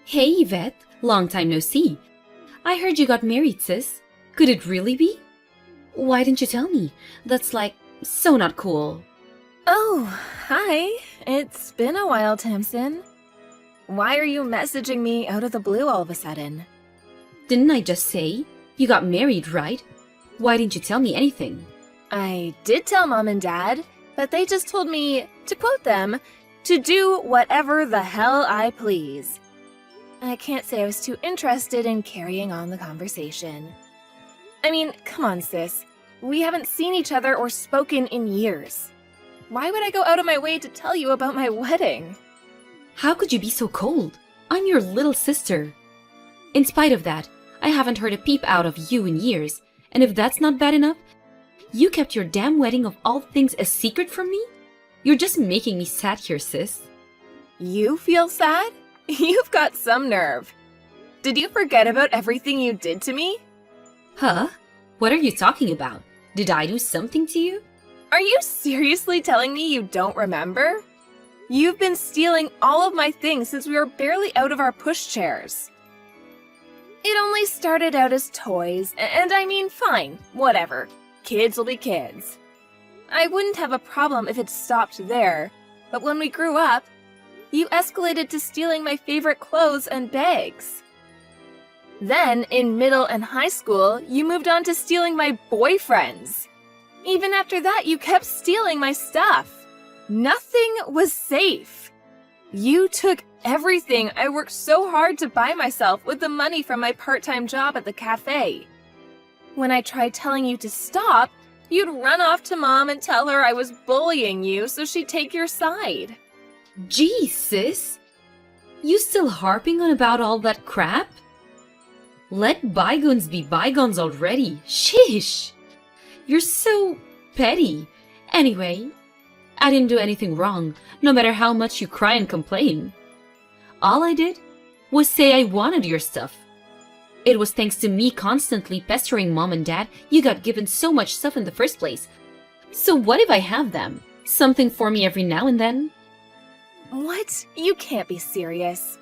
Hey Yvette, long time no see. I heard you got married, sis. Could it really be? Why didn't you tell me? That's like so not cool. Oh, hi. It's been a while, Tamsin. Why are you messaging me out of the blue all of a sudden? Didn't I just say you got married, right? Why didn't you tell me anything? I did tell Mom and Dad, but they just told me, to quote them, to do whatever the hell I please. I can't say I was too interested in carrying on the conversation. I mean, come on, sis. We haven't seen each other or spoken in years. Why would I go out of my way to tell you about my wedding? How could you be so cold? I'm your little sister. In spite of that, I haven't heard a peep out of you in years, and if that's not bad enough, you kept your damn wedding of all things a secret from me? You're just making me sad here, sis. You feel sad? You've got some nerve. Did you forget about everything you did to me? Huh? What are you talking about? Did I do something to you? Are you seriously telling me you don't remember? You've been stealing all of my things since we were barely out of our pushchairs. It only started out as toys, and I mean, fine, whatever. Kids will be kids. I wouldn't have a problem if it stopped there, but when we grew up, you escalated to stealing my favorite clothes and bags. Then, in middle and high school, you moved on to stealing my boyfriends. Even after that, you kept stealing my stuff. Nothing was safe. You took everything I worked so hard to buy myself with the money from my part-time job at the cafe. When I tried telling you to stop, you'd run off to Mom and tell her I was bullying you so she'd take your side. Gee, sis. You still harping on about all that crap? Let bygones be bygones already. Sheesh. You're so petty. Anyway, I didn't do anything wrong, no matter how much you cry and complain. All I did was say I wanted your stuff. It was thanks to me constantly pestering Mom and Dad you got given so much stuff in the first place. So what if I have them? Something for me every now and then? What? You can't be serious.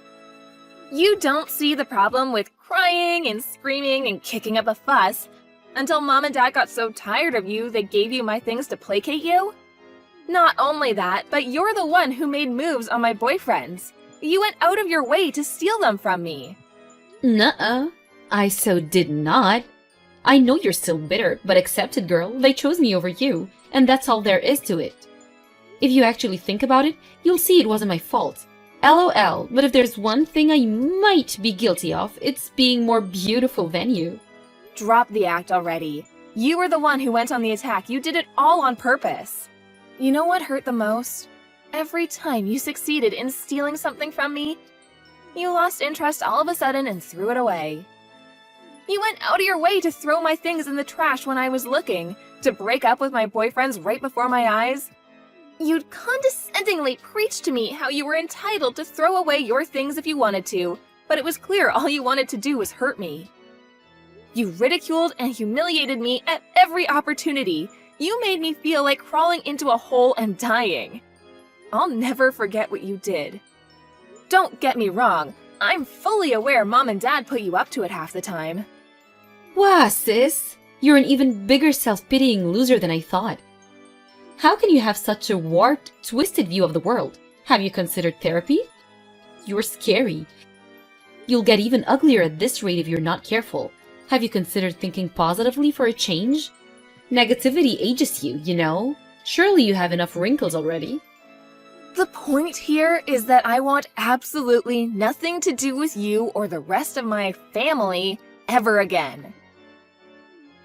You don't see the problem with crying and screaming and kicking up a fuss until Mom and Dad got so tired of you they gave you my things to placate you? Not only that, but you're the one who made moves on my boyfriends. You went out of your way to steal them from me. Nuh-uh. I so did not. I know you're still bitter, but accept it, girl. They chose me over you, and that's all there is to it. If you actually think about it, you'll see it wasn't my fault. LOL, but if there's one thing I might be guilty of, it's being more beautiful than you. Drop the act already. You were the one who went on the attack. You did it all on purpose. You know what hurt the most? Every time you succeeded in stealing something from me, you lost interest all of a sudden and threw it away. You went out of your way to throw my things in the trash when I was looking, to break up with my boyfriends right before my eyes. You'd condescendingly preach to me how you were entitled to throw away your things if you wanted to, but it was clear all you wanted to do was hurt me. You ridiculed and humiliated me at every opportunity. You made me feel like crawling into a hole and dying. I'll never forget what you did. Don't get me wrong, I'm fully aware Mom and Dad put you up to it half the time. Wow, sis. You're an even bigger self-pitying loser than I thought. How can you have such a warped, twisted view of the world? Have you considered therapy? You're scary. You'll get even uglier at this rate if you're not careful. Have you considered thinking positively for a change? Negativity ages you, you know? Surely you have enough wrinkles already. The point here is that I want absolutely nothing to do with you or the rest of my family ever again.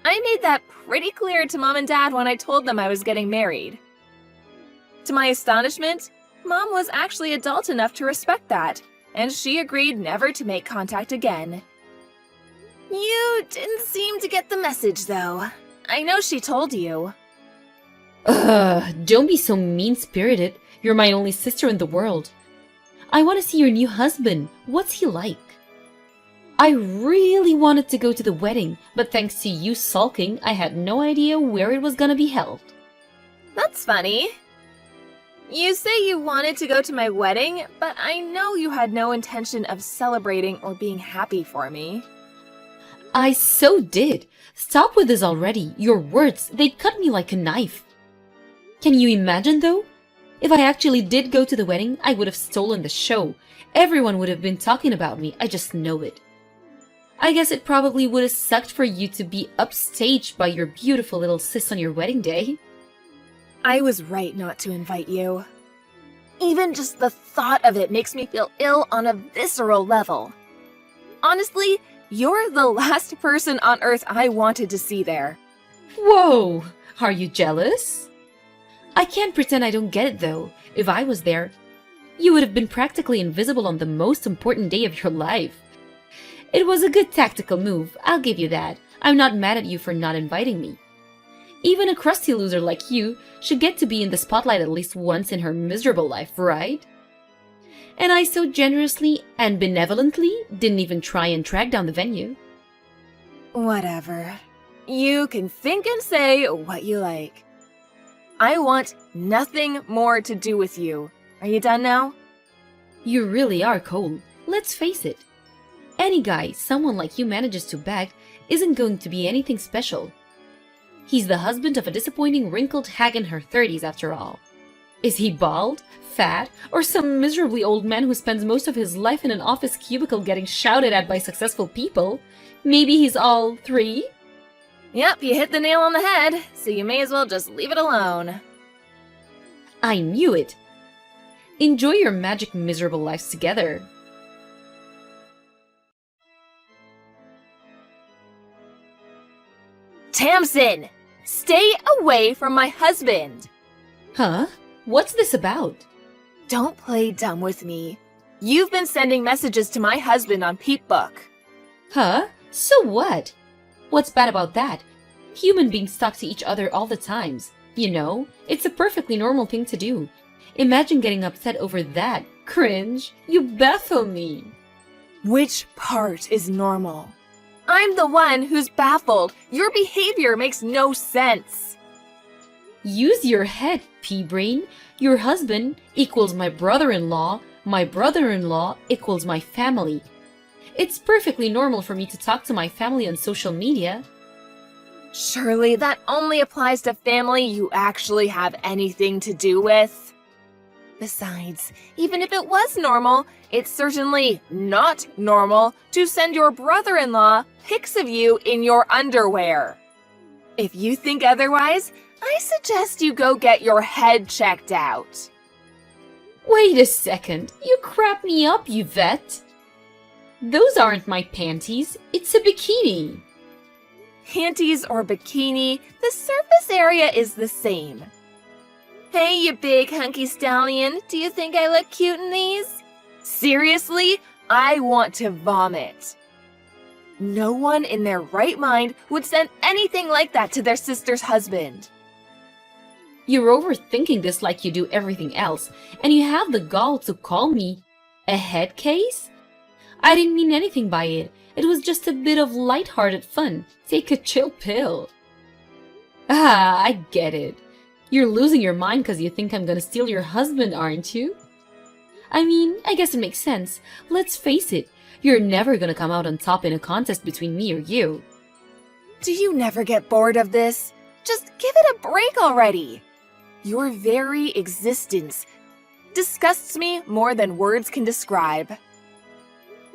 I made that pretty clear to Mom and Dad when I told them I was getting married. To my astonishment, Mom was actually adult enough to respect that, and she agreed never to make contact again. You didn't seem to get the message, though. I know she told you. Ugh, don't be so mean-spirited. You're my only sister in the world. I want to see your new husband. What's he like? I really wanted to go to the wedding, but thanks to you sulking, I had no idea where it was gonna be held. That's funny. You say you wanted to go to my wedding, but I know you had no intention of celebrating or being happy for me. I so did. Stop with this already. Your words, they cut me like a knife. Can you imagine though? If I actually did go to the wedding, I would have stolen the show. Everyone would have been talking about me, I just know it. I guess it probably would have sucked for you to be upstaged by your beautiful little sis on your wedding day. I was right not to invite you. Even just the thought of it makes me feel ill on a visceral level. Honestly, you're the last person on Earth I wanted to see there. Whoa! Are you jealous? I can't pretend I don't get it though. If I was there, you would have been practically invisible on the most important day of your life. It was a good tactical move, I'll give you that. I'm not mad at you for not inviting me. Even a crusty loser like you should get to be in the spotlight at least once in her miserable life, right? And I so generously and benevolently didn't even try and track down the venue. Whatever. You can think and say what you like. I want nothing more to do with you. Are you done now? You really are cold. Let's face it. Any guy someone like you manages to bag isn't going to be anything special. He's the husband of a disappointing wrinkled hag in her 30s after all. Is he bald, fat, or some miserably old man who spends most of his life in an office cubicle getting shouted at by successful people? Maybe he's all three? Yep, you hit the nail on the head, so you may as well just leave it alone. I knew it. Enjoy your magic miserable lives together. Tamsin! Stay away from my husband! Huh? What's this about? Don't play dumb with me. You've been sending messages to my husband on Peepbook. Huh? So what? What's bad about that? Human beings talk to each other all the times. You know, it's a perfectly normal thing to do. Imagine getting upset over that. Cringe. You baffle me. Which part is normal? I'm the one who's baffled. Your behavior makes no sense. Use your head, pea-brain. Your husband equals my brother-in-law equals my family. It's perfectly normal for me to talk to my family on social media. Surely that only applies to family you actually have anything to do with. Besides, even if it was normal, it's certainly not normal to send your brother-in-law pics of you in your underwear. If you think otherwise, I suggest you go get your head checked out. Wait a second, you crap me up, you vet. Those aren't my panties, it's a bikini. Panties or bikini, the surface area is the same. Hey, you big hunky stallion, do you think I look cute in these? Seriously, I want to vomit. No one in their right mind would send anything like that to their sister's husband. You're overthinking this like you do everything else, and you have the gall to call me a head case? I didn't mean anything by it. It was just a bit of light-hearted fun. Take a chill pill. Ah, I get it. You're losing your mind because you think I'm gonna steal your husband, aren't you? I mean, I guess it makes sense. Let's face it, you're never gonna come out on top in a contest between me or you. Do you never get bored of this? Just give it a break already. Your very existence disgusts me more than words can describe.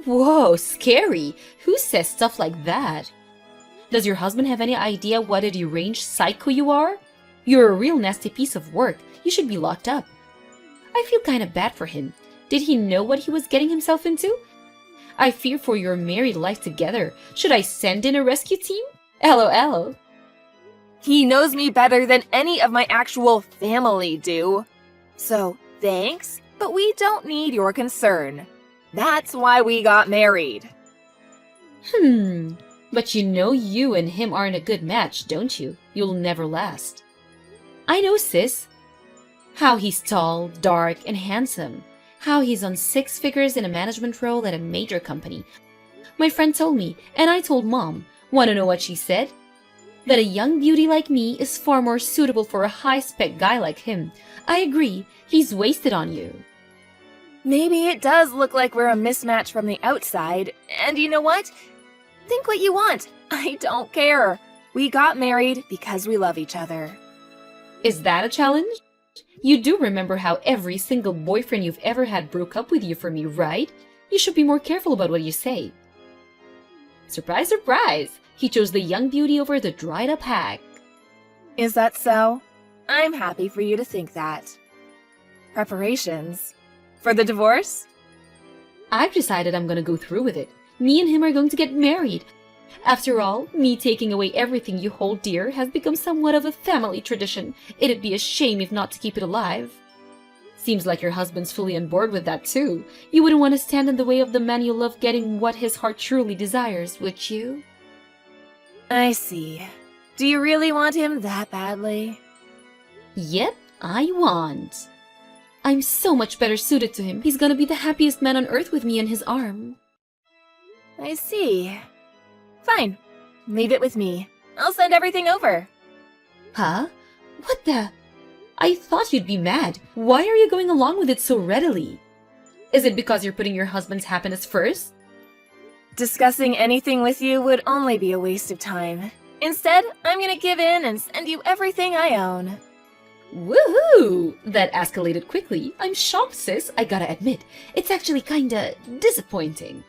Whoa, scary. Who says stuff like that? Does your husband have any idea what a deranged psycho you are? You're a real nasty piece of work. You should be locked up. I feel kind of bad for him. Did he know what he was getting himself into? I fear for your married life together. Should I send in a rescue team? LOL. He knows me better than any of my actual family do. So, thanks, but we don't need your concern. That's why we got married. But you know you and him aren't a good match, don't you? You'll never last. I know, sis. How he's tall, dark, and handsome. How he's on 6 figures in a management role at a major company. My friend told me, and I told Mom. Want to know what she said? that a young beauty like me is far more suitable for a high-spec guy like him. I agree, he's wasted on you. Maybe it does look like we're a mismatch from the outside, and you know what? Think what you want. I don't care. We got married because we love each other. Is that a challenge? You do remember how every single boyfriend you've ever had broke up with you for me, right? You should be more careful about what you say. Surprise, surprise! He chose the young beauty over the dried-up hag. Is that so? I'm happy for you to think that. Preparations? For the divorce? I've decided I'm gonna go through with it. Me and him are going to get married. After all, me taking away everything you hold dear has become somewhat of a family tradition. It'd be a shame if not to keep it alive. Seems like your husband's fully on board with that too. You wouldn't want to stand in the way of the man you love getting what his heart truly desires, would you? I see. Do you really want him that badly? Yep, I want. I'm so much better suited to him. He's gonna be the happiest man on earth with me in his arm. I see. Fine. Leave it with me. I'll send everything over. Huh? What the? I thought you'd be mad. Why are you going along with it so readily? Is it because you're putting your husband's happiness first? Discussing anything with you would only be a waste of time. Instead, I'm gonna give in and send you everything I own. Woohoo! That escalated quickly. I'm shocked, sis, I gotta admit. It's actually kinda disappointing.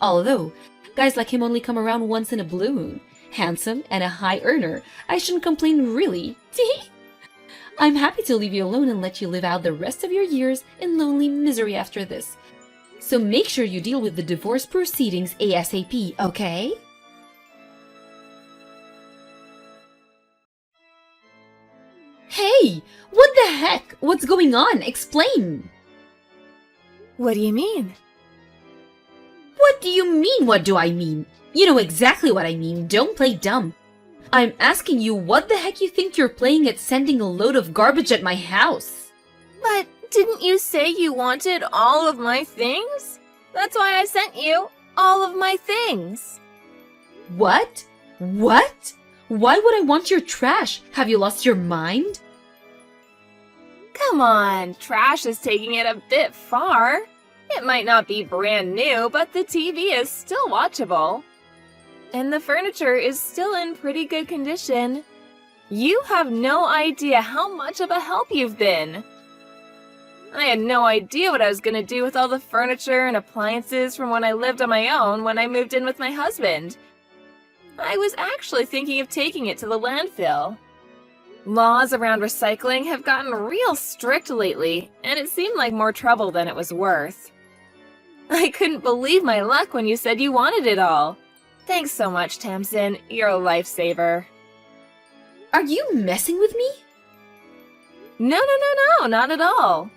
Although, guys like him only come around once in a blue moon. Handsome and a high earner. I shouldn't complain, really. I'm happy to leave you alone and let you live out the rest of your years in lonely misery after this. So make sure you deal with the divorce proceedings ASAP, okay? Hey! What the heck? What's going on? Explain! What do you mean? What do you mean, what do I mean? You know exactly what I mean, don't play dumb. I'm asking you what the heck you think you're playing at sending a load of garbage at my house? But didn't you say you wanted all of my things? That's why I sent you all of my things. What? What? Why would I want your trash? Have you lost your mind? Come on, trash is taking it a bit far. It might not be brand new, but the TV is still watchable. And the furniture is still in pretty good condition. You have no idea how much of a help you've been. I had no idea what I was gonna do with all the furniture and appliances from when I lived on my own when I moved in with my husband. I was actually thinking of taking it to the landfill. Laws around recycling have gotten real strict lately, and it seemed like more trouble than it was worth. I couldn't believe my luck when you said you wanted it all. Thanks so much, Tamsin. You're a lifesaver. Are you messing with me? No, not at all.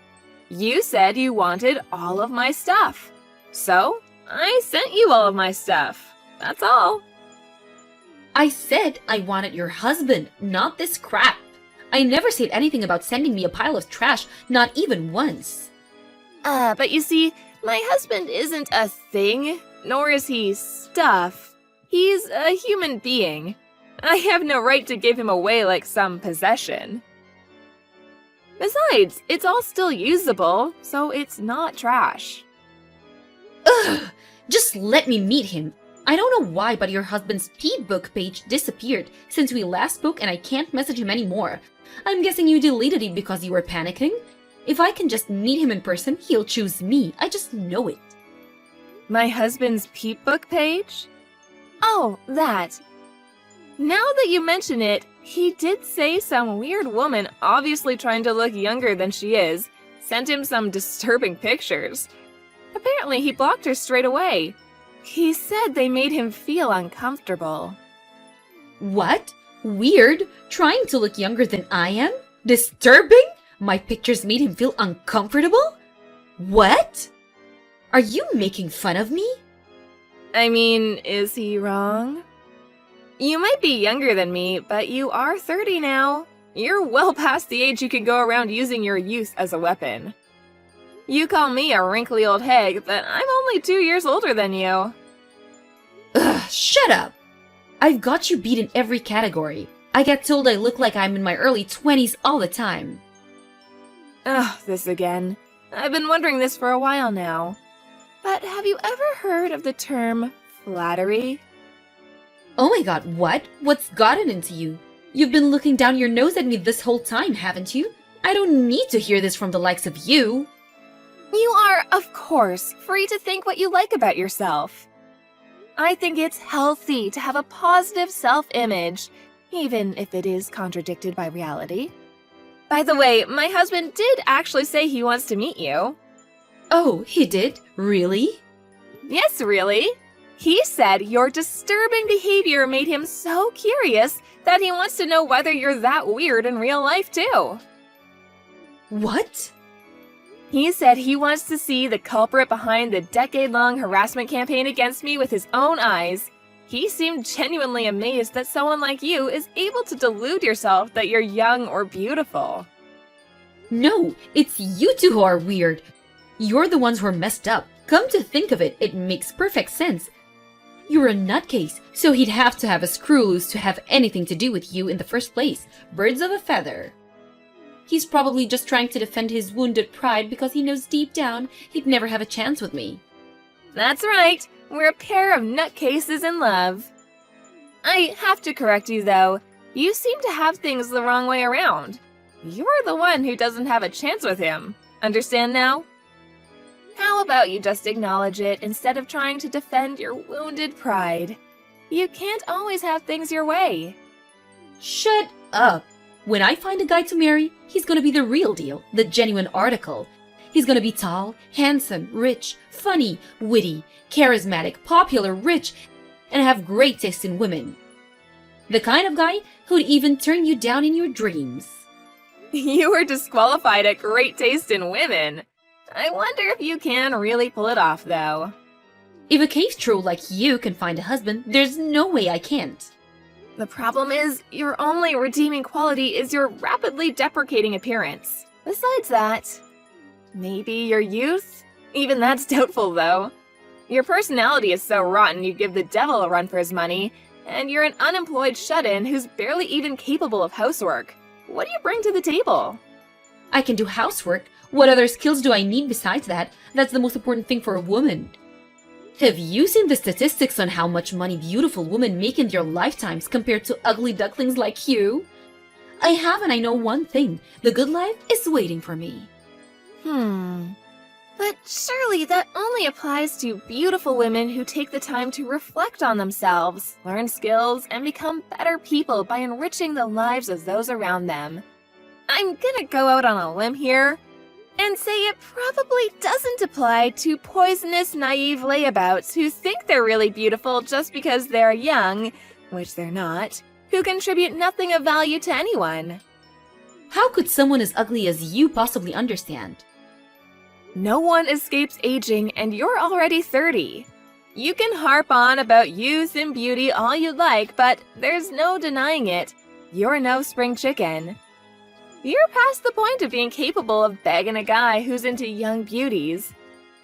You said you wanted all of my stuff. So, I sent you all of my stuff. That's all. I said I wanted your husband, not this crap. I never said anything about sending me a pile of trash, not even once. But you see, my husband isn't a thing, nor is he stuff. He's a human being. I have no right to give him away like some possession. Besides, it's all still usable, so it's not trash. Ugh! Just let me meet him. I don't know why, but your husband's P-book page disappeared since we last spoke and I can't message him anymore. I'm guessing you deleted it because you were panicking? If I can just meet him in person, he'll choose me. I just know it. My husband's Peep-book page? Oh, that. Now that you mention it, he did say some weird woman, obviously trying to look younger than she is, sent him some disturbing pictures. Apparently, he blocked her straight away. He said they made him feel uncomfortable. What? Weird? Trying to look younger than I am? Disturbing? My pictures made him feel uncomfortable? What? Are you making fun of me? I mean, is he wrong? You might be younger than me, but you are 30 now. You're well past the age you can go around using your youth as a weapon. You call me a wrinkly old hag, but I'm only 2 years older than you. Ugh, shut up! I've got you beat in every category. I get told I look like I'm in my early 20s all the time. Ugh, this again. I've been wondering this for a while now. But have you ever heard of the term flattery? Oh my god, what? What's gotten into you? You've been looking down your nose at me this whole time, haven't you? I don't need to hear this from the likes of you. You are, of course, free to think what you like about yourself. I think it's healthy to have a positive self-image, even if it is contradicted by reality. By the way, my husband did actually say he wants to meet you. Oh, he did? Really? Yes, really. He said your disturbing behavior made him so curious that he wants to know whether you're that weird in real life, too. What? He said he wants to see the culprit behind the decade-long harassment campaign against me with his own eyes. He seemed genuinely amazed that someone like you is able to delude yourself that you're young or beautiful. No, it's you two who are weird. You're the ones who are messed up. Come to think of it, it makes perfect sense. You're a nutcase, so he'd have to have a screw loose to have anything to do with you in the first place. Birds of a feather. He's probably just trying to defend his wounded pride because he knows deep down he'd never have a chance with me. That's right. We're a pair of nutcases in love. I have to correct you, though. You seem to have things the wrong way around. You're the one who doesn't have a chance with him. Understand now? How about you just acknowledge it instead of trying to defend your wounded pride? You can't always have things your way. Shut up. When I find a guy to marry, he's gonna be the real deal, the genuine article. He's gonna be tall, handsome, rich, funny, witty, charismatic, popular, rich, and have great taste in women. The kind of guy who'd even turn you down in your dreams. You were disqualified at great taste in women. I wonder if you can really pull it off, though. If a cave troll like you can find a husband, there's no way I can't. The problem is, your only redeeming quality is your rapidly deprecating appearance. Besides that, maybe your youth? Even that's doubtful, though. Your personality is so rotten you'd give the devil a run for his money, and you're an unemployed shut-in who's barely even capable of housework. What do you bring to the table? I can do housework. What other skills do I need besides that? That's the most important thing for a woman. Have you seen the statistics on how much money beautiful women make in their lifetimes compared to ugly ducklings like you? I have, and I know one thing. The good life is waiting for me. But surely that only applies to beautiful women who take the time to reflect on themselves, learn skills, and become better people by enriching the lives of those around them. I'm gonna go out on a limb here and say it probably doesn't apply to poisonous, naive layabouts who think they're really beautiful just because they're young, which they're not, who contribute nothing of value to anyone. How could someone as ugly as you possibly understand? No one escapes aging, and you're already 30. You can harp on about youth and beauty all you like, but there's no denying it. You're no spring chicken. You're past the point of being capable of begging a guy who's into young beauties.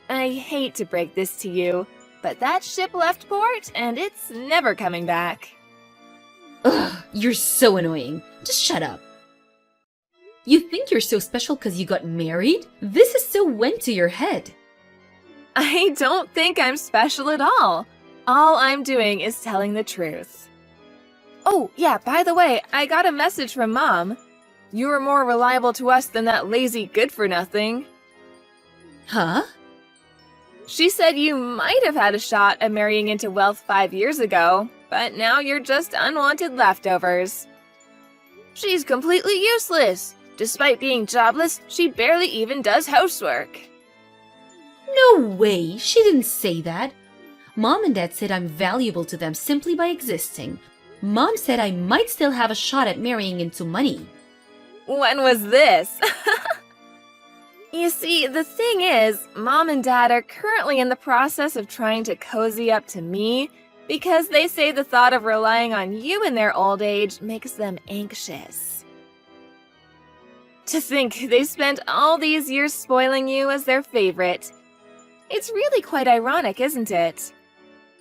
I hate to break this to you, but that ship left port, and it's never coming back. Ugh, you're so annoying. Just shut up. You think you're so special because you got married? This is so went to your head. I don't think I'm special at all. All I'm doing is telling the truth. Oh, yeah, by the way, I got a message from Mom. You were more reliable to us than that lazy good-for-nothing. Huh? She said you might have had a shot at marrying into wealth 5 years ago, but now you're just unwanted leftovers. She's completely useless. Despite being jobless, she barely even does housework. No way, she didn't say that. Mom and Dad said I'm valuable to them simply by existing. Mom said I might still have a shot at marrying into money. When was this? You see, the thing is, Mom and Dad are currently in the process of trying to cozy up to me because they say the thought of relying on you in their old age makes them anxious. To think they spent all these years spoiling you as their favorite. It's really quite ironic, isn't it?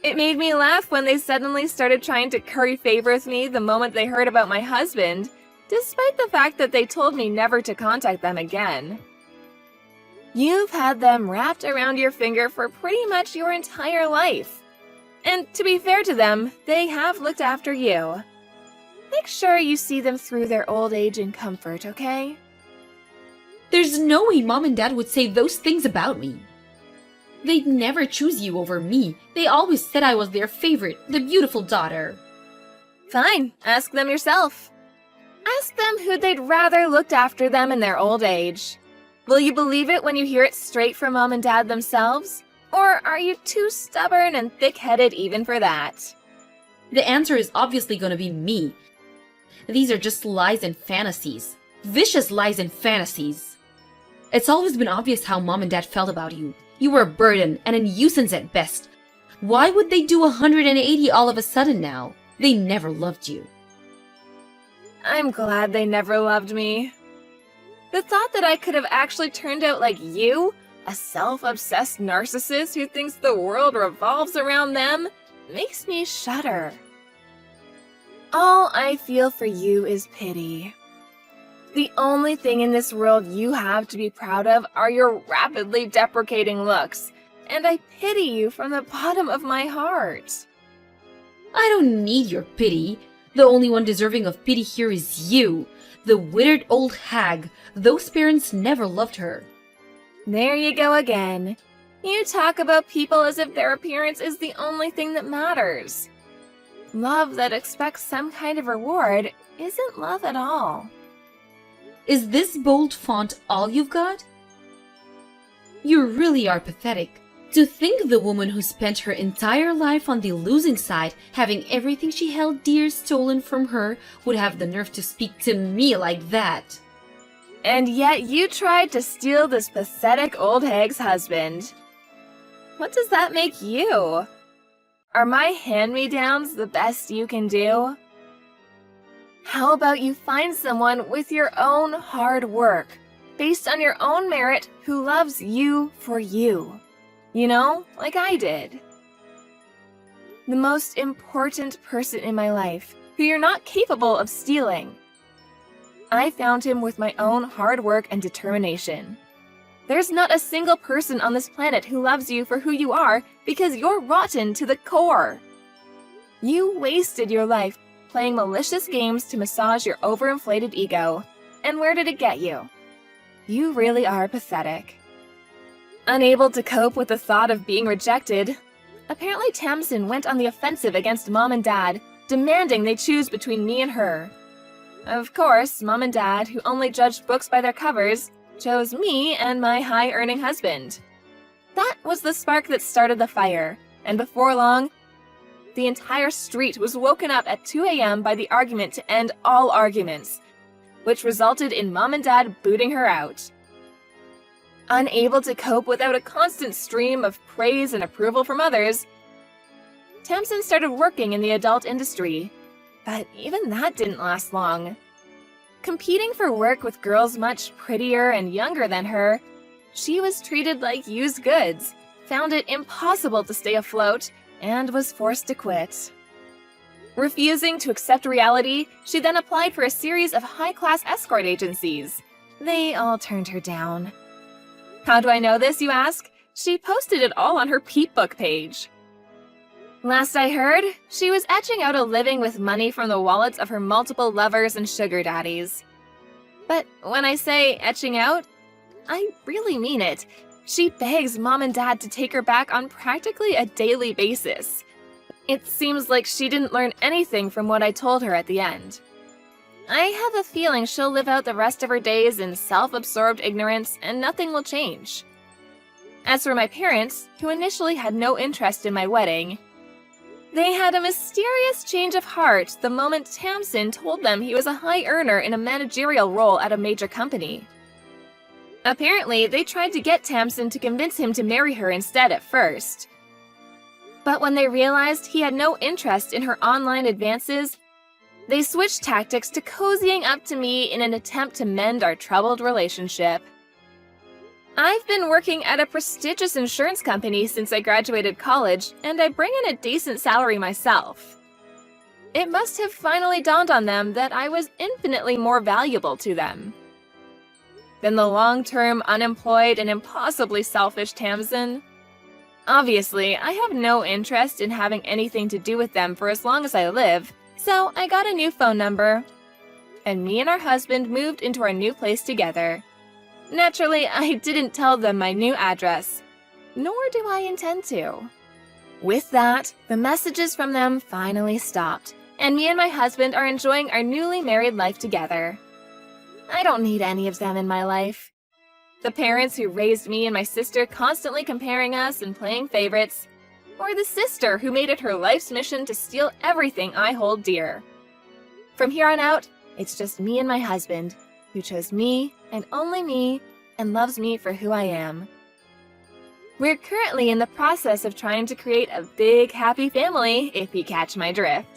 It made me laugh when they suddenly started trying to curry favor with me the moment they heard about my husband, despite the fact that they told me never to contact them again. You've had them wrapped around your finger for pretty much your entire life. And to be fair to them, they have looked after you. Make sure you see them through their old age in comfort, okay? There's no way Mom and Dad would say those things about me. They'd never choose you over me. They always said I was their favorite, the beautiful daughter. Fine, ask them yourself. Ask them who they'd rather looked after them in their old age. Will you believe it when you hear it straight from Mom and Dad themselves? Or are you too stubborn and thick-headed even for that? The answer is obviously going to be me. These are just lies and fantasies. Vicious lies and fantasies. It's always been obvious how Mom and Dad felt about you. You were a burden and a nuisance at best. Why would they do 180 all of a sudden now? They never loved you. I'm glad they never loved me. The thought that I could have actually turned out like you, a self-obsessed narcissist who thinks the world revolves around them, makes me shudder. All I feel for you is pity. The only thing in this world you have to be proud of are your rapidly deprecating looks, and I pity you from the bottom of my heart. I don't need your pity. The only one deserving of pity here is you, the withered old hag. Those parents never loved her. There you go again. You talk about people as if their appearance is the only thing that matters. Love that expects some kind of reward isn't love at all. Is this bold font all you've got? You really are pathetic. To think the woman who spent her entire life on the losing side, having everything she held dear stolen from her, would have the nerve to speak to me like that. And yet you tried to steal this pathetic old hag's husband. What does that make you? Are my hand-me-downs the best you can do? How about you find someone with your own hard work, based on your own merit, who loves you for you? You know, like I did. The most important person in my life, who you're not capable of stealing. I found him with my own hard work and determination. There's not a single person on this planet who loves you for who you are because you're rotten to the core. You wasted your life playing malicious games to massage your overinflated ego. And where did it get you? You really are pathetic. Unable to cope with the thought of being rejected, apparently Tamsin went on the offensive against Mom and Dad, demanding they choose between me and her. Of course, Mom and Dad, who only judged books by their covers, chose me and my high-earning husband. That was the spark that started the fire, and before long, the entire street was woken up at 2 a.m. by the argument to end all arguments, which resulted in Mom and Dad booting her out. Unable to cope without a constant stream of praise and approval from others, Tamsin started working in the adult industry, but even that didn't last long. Competing for work with girls much prettier and younger than her, she was treated like used goods, found it impossible to stay afloat, and was forced to quit. Refusing to accept reality, she then applied for a series of high-class escort agencies. They all turned her down. How do I know this, you ask? She posted it all on her Peep Book page. Last I heard, she was etching out a living with money from the wallets of her multiple lovers and sugar daddies. But when I say etching out, I really mean it. She begs Mom and Dad to take her back on practically a daily basis. It seems like she didn't learn anything from what I told her at the end. I have a feeling she'll live out the rest of her days in self-absorbed ignorance and nothing will change. As for my parents, who initially had no interest in my wedding, they had a mysterious change of heart the moment Tamsin told them he was a high earner in a managerial role at a major company. Apparently, they tried to get Tamsin to convince him to marry her instead at first. But when they realized he had no interest in her online advances, they switched tactics to cozying up to me in an attempt to mend our troubled relationship. I've been working at a prestigious insurance company since I graduated college, and I bring in a decent salary myself. It must have finally dawned on them that I was infinitely more valuable to them than the long-term, unemployed, and impossibly selfish Tamsin. Obviously, I have no interest in having anything to do with them for as long as I live, so I got a new phone number, and me and our husband moved into our new place together. Naturally, I didn't tell them my new address, nor do I intend to. With that, the messages from them finally stopped, and me and my husband are enjoying our newly married life together. I don't need any of them in my life. The parents who raised me and my sister constantly comparing us and playing favorites, or the sister who made it her life's mission to steal everything I hold dear. From here on out, it's just me and my husband, who chose me and only me and loves me for who I am. We're currently in the process of trying to create a big, happy family, if you catch my drift.